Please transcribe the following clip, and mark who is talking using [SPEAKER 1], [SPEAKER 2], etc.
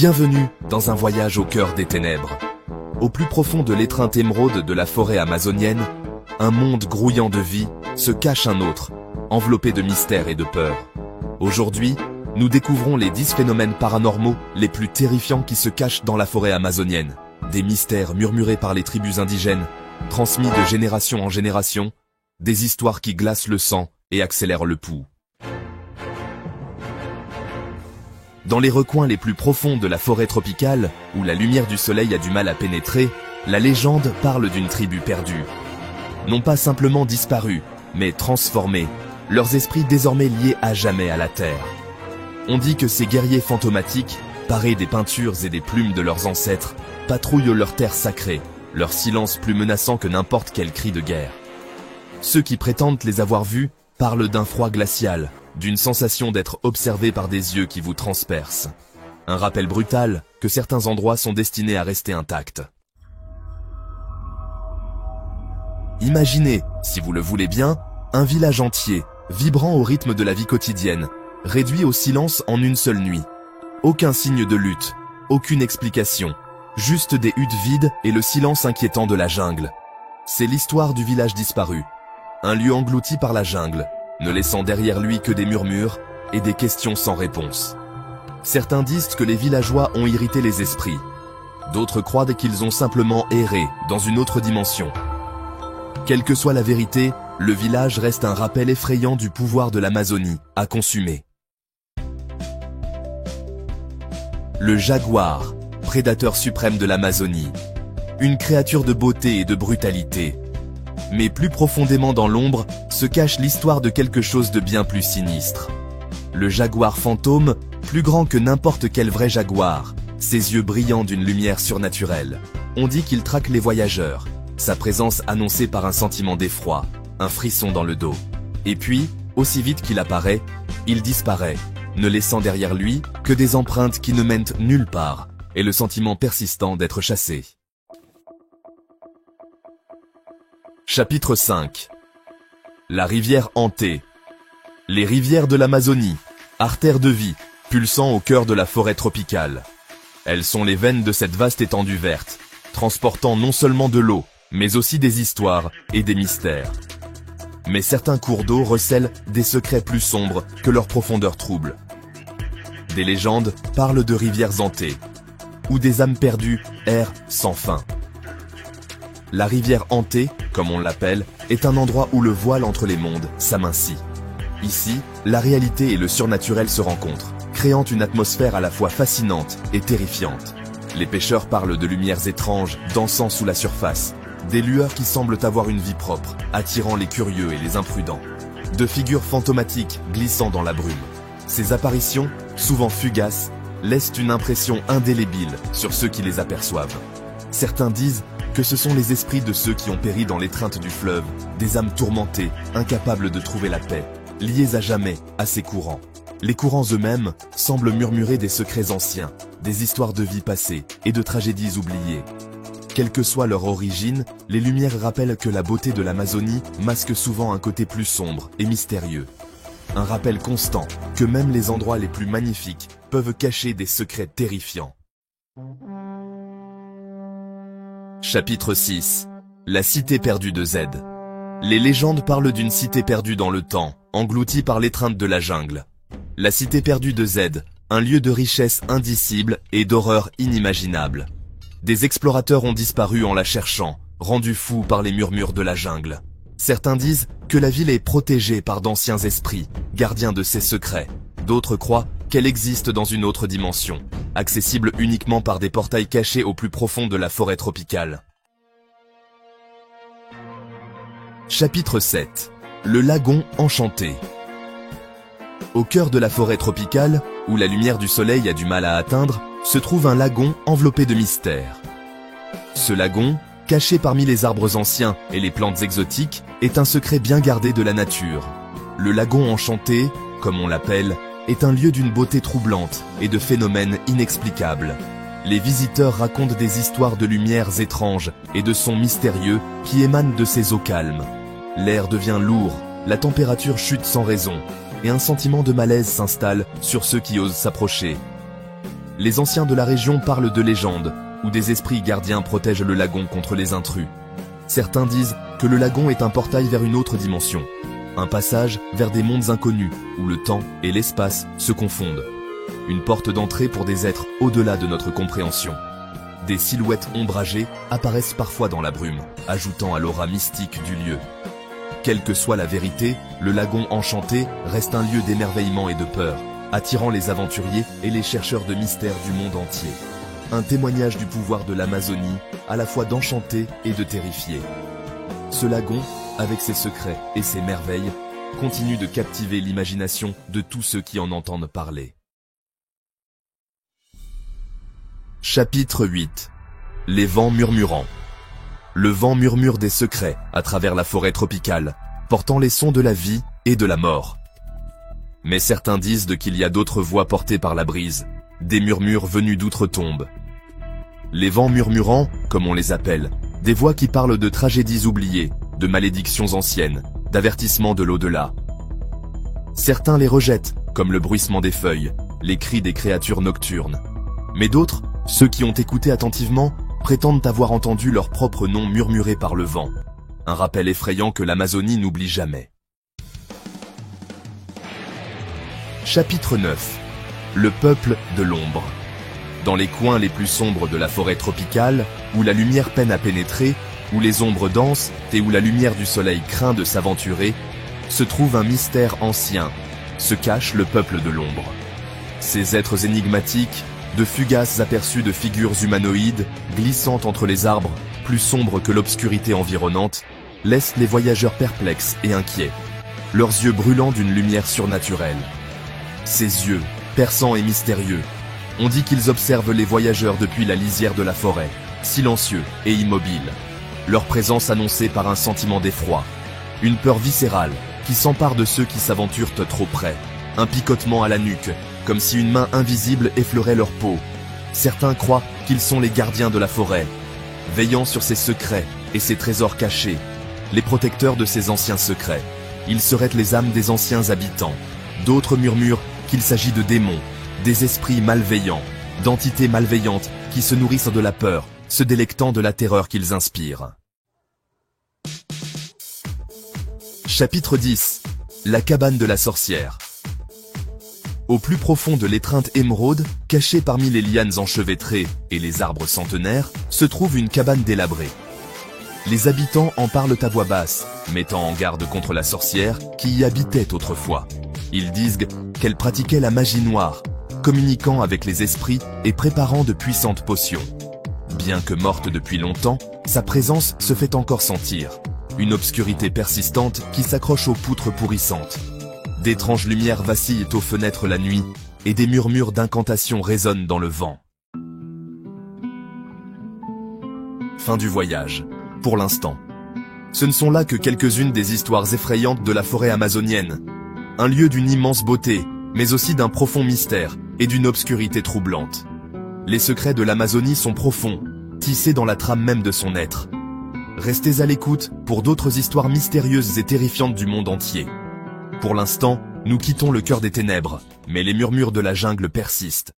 [SPEAKER 1] Bienvenue dans un voyage au cœur des ténèbres. Au plus profond de l'étreinte émeraude de la forêt amazonienne, un monde grouillant de vie se cache un autre, enveloppé de mystère et de peur. Aujourd'hui, nous découvrons les 10 phénomènes paranormaux les plus terrifiants qui se cachent dans la forêt amazonienne. Des mystères murmurés par les tribus indigènes, transmis de génération en génération, des histoires qui glacent le sang et accélèrent le pouls. Dans les recoins les plus profonds de la forêt tropicale, où la lumière du soleil a du mal à pénétrer, la légende parle d'une tribu perdue. Non pas simplement disparue, mais transformée, leurs esprits désormais liés à jamais à la terre. On dit que ces guerriers fantomatiques, parés des peintures et des plumes de leurs ancêtres, patrouillent leur terre sacrée, leur silence plus menaçant que n'importe quel cri de guerre. Ceux qui prétendent les avoir vus parlent d'un froid glacial, d'une sensation d'être observé par des yeux qui vous transpercent. Un rappel brutal que certains endroits sont destinés à rester intacts. Imaginez, si vous le voulez bien, un village entier, vibrant au rythme de la vie quotidienne, réduit au silence en une seule nuit. Aucun signe de lutte, aucune explication, juste des huttes vides et le silence inquiétant de la jungle. C'est l'histoire du village disparu, un lieu englouti par la jungle, ne laissant derrière lui que des murmures et des questions sans réponse. Certains disent que les villageois ont irrité les esprits. D'autres croient qu'ils ont simplement erré dans une autre dimension. Quelle que soit la vérité, le village reste un rappel effrayant du pouvoir de l'Amazonie à consumer. Le jaguar, prédateur suprême de l'Amazonie. Une créature de beauté et de brutalité. Mais plus profondément dans l'ombre, se cache l'histoire de quelque chose de bien plus sinistre. Le jaguar fantôme, plus grand que n'importe quel vrai jaguar, ses yeux brillants d'une lumière surnaturelle. On dit qu'il traque les voyageurs, sa présence annoncée par un sentiment d'effroi, un frisson dans le dos. Et puis, aussi vite qu'il apparaît, il disparaît, ne laissant derrière lui que des empreintes qui ne mènent nulle part, et le sentiment persistant d'être chassé. Chapitre 5. La rivière hantée. Les rivières de l'Amazonie, artères de vie, pulsant au cœur de la forêt tropicale. Elles sont les veines de cette vaste étendue verte, transportant non seulement de l'eau, mais aussi des histoires et des mystères. Mais certains cours d'eau recèlent des secrets plus sombres que leur profondeur trouble. Des légendes parlent de rivières hantées, où des âmes perdues errent sans fin. La rivière hantée, comme on l'appelle, est un endroit où le voile entre les mondes s'amincit. Ici, la réalité et le surnaturel se rencontrent, créant une atmosphère à la fois fascinante et terrifiante. Les pêcheurs parlent de lumières étranges dansant sous la surface, des lueurs qui semblent avoir une vie propre, attirant les curieux et les imprudents. De figures fantomatiques glissant dans la brume. Ces apparitions, souvent fugaces, laissent une impression indélébile sur ceux qui les aperçoivent. Certains disent que ce sont les esprits de ceux qui ont péri dans l'étreinte du fleuve, des âmes tourmentées, incapables de trouver la paix, liées à jamais à ces courants. Les courants eux-mêmes semblent murmurer des secrets anciens, des histoires de vie passées et de tragédies oubliées. Quelle que soit leur origine, les lumières rappellent que la beauté de l'Amazonie masque souvent un côté plus sombre et mystérieux. Un rappel constant que même les endroits les plus magnifiques peuvent cacher des secrets terrifiants. Chapitre 6. La cité perdue de Z. Les légendes parlent d'une cité perdue dans le temps, engloutie par l'étreinte de la jungle. La cité perdue de Z, un lieu de richesse indicible et d'horreur inimaginable. Des explorateurs ont disparu en la cherchant, rendus fous par les murmures de la jungle. Certains disent que la ville est protégée par d'anciens esprits, gardiens de ses secrets. D'autres croient qu'elle existe dans une autre dimension, accessible uniquement par des portails cachés au plus profond de la forêt tropicale. Chapitre 7. Le lagon enchanté. Au cœur de la forêt tropicale, où la lumière du soleil a du mal à atteindre, se trouve un lagon enveloppé de mystère. Ce lagon, caché parmi les arbres anciens et les plantes exotiques, est un secret bien gardé de la nature. Le lagon enchanté, comme on l'appelle, est un lieu d'une beauté troublante et de phénomènes inexplicables. Les visiteurs racontent des histoires de lumières étranges et de sons mystérieux qui émanent de ces eaux calmes. L'air devient lourd, la température chute sans raison, et un sentiment de malaise s'installe sur ceux qui osent s'approcher. les anciens de la région parlent de légendes, où des esprits gardiens protègent le lagon contre les intrus. Certains disent que le lagon est un portail vers une autre dimension, un passage vers des mondes inconnus, où le temps et l'espace se confondent. Une porte d'entrée pour des êtres au-delà de notre compréhension. Des silhouettes ombragées apparaissent parfois dans la brume, ajoutant à l'aura mystique du lieu. Quelle que soit la vérité, le lagon enchanté reste un lieu d'émerveillement et de peur, attirant les aventuriers et les chercheurs de mystères du monde entier. Un témoignage du pouvoir de l'Amazonie, à la fois d'enchanter et de terrifier. Ce lagon, avec ses secrets et ses merveilles, continue de captiver l'imagination de tous ceux qui en entendent parler. Chapitre 8. Les vents murmurants. Le vent murmure des secrets à travers la forêt tropicale, portant les sons de la vie et de la mort. Mais certains disent qu'il y a d'autres voix portées par la brise, des murmures venus d'outre-tombe. Les vents murmurants, comme on les appelle, des voix qui parlent de tragédies oubliées, de malédictions anciennes, d'avertissements de l'au-delà. Certains les rejettent, comme le bruissement des feuilles, les cris des créatures nocturnes. Mais d'autres, ceux qui ont écouté attentivement, prétendent avoir entendu leur propre nom murmuré par le vent. Un rappel effrayant que l'Amazonie n'oublie jamais. Chapitre 9. Le peuple de l'ombre. Dans les coins les plus sombres de la forêt tropicale, où la lumière peine à pénétrer, où les ombres dansent et où la lumière du soleil craint de s'aventurer, se trouve un mystère ancien, se cache le peuple de l'ombre. Ces êtres énigmatiques, de fugaces aperçus de figures humanoïdes, glissant entre les arbres, plus sombres que l'obscurité environnante, laissent les voyageurs perplexes et inquiets, leurs yeux brûlants d'une lumière surnaturelle. Ces yeux, perçants et mystérieux, on dit qu'ils observent les voyageurs depuis la lisière de la forêt, silencieux et immobiles. Leur présence annoncée par un sentiment d'effroi, une peur viscérale qui s'empare de ceux qui s'aventurent trop près, un picotement à la nuque, comme si une main invisible effleurait leur peau. Certains croient qu'ils sont les gardiens de la forêt, veillant sur ses secrets et ses trésors cachés, les protecteurs de ces anciens secrets. Ils seraient les âmes des anciens habitants. D'autres murmurent qu'il s'agit de démons, des esprits malveillants, d'entités malveillantes qui se nourrissent de la peur, se délectant de la terreur qu'ils inspirent. Chapitre 10. La cabane de la sorcière. Au plus profond de l'étreinte émeraude, cachée parmi les lianes enchevêtrées et les arbres centenaires, se trouve une cabane délabrée. Les habitants en parlent à voix basse, mettant en garde contre la sorcière qui y habitait autrefois. Ils disent qu'elle pratiquait la magie noire, communiquant avec les esprits et préparant de puissantes potions. Bien que morte depuis longtemps, sa présence se fait encore sentir. Une obscurité persistante qui s'accroche aux poutres pourrissantes. D'étranges lumières vacillent aux fenêtres la nuit, et des murmures d'incantations résonnent dans le vent. Fin du voyage, pour l'instant. Ce ne sont là que quelques-unes des histoires effrayantes de la forêt amazonienne. Un lieu d'une immense beauté, mais aussi d'un profond mystère et d'une obscurité troublante. Les secrets de l'Amazonie sont profonds, tissés dans la trame même de son être. Restez à l'écoute pour d'autres histoires mystérieuses et terrifiantes du monde entier. Pour l'instant, nous quittons le cœur des ténèbres, mais les murmures de la jungle persistent.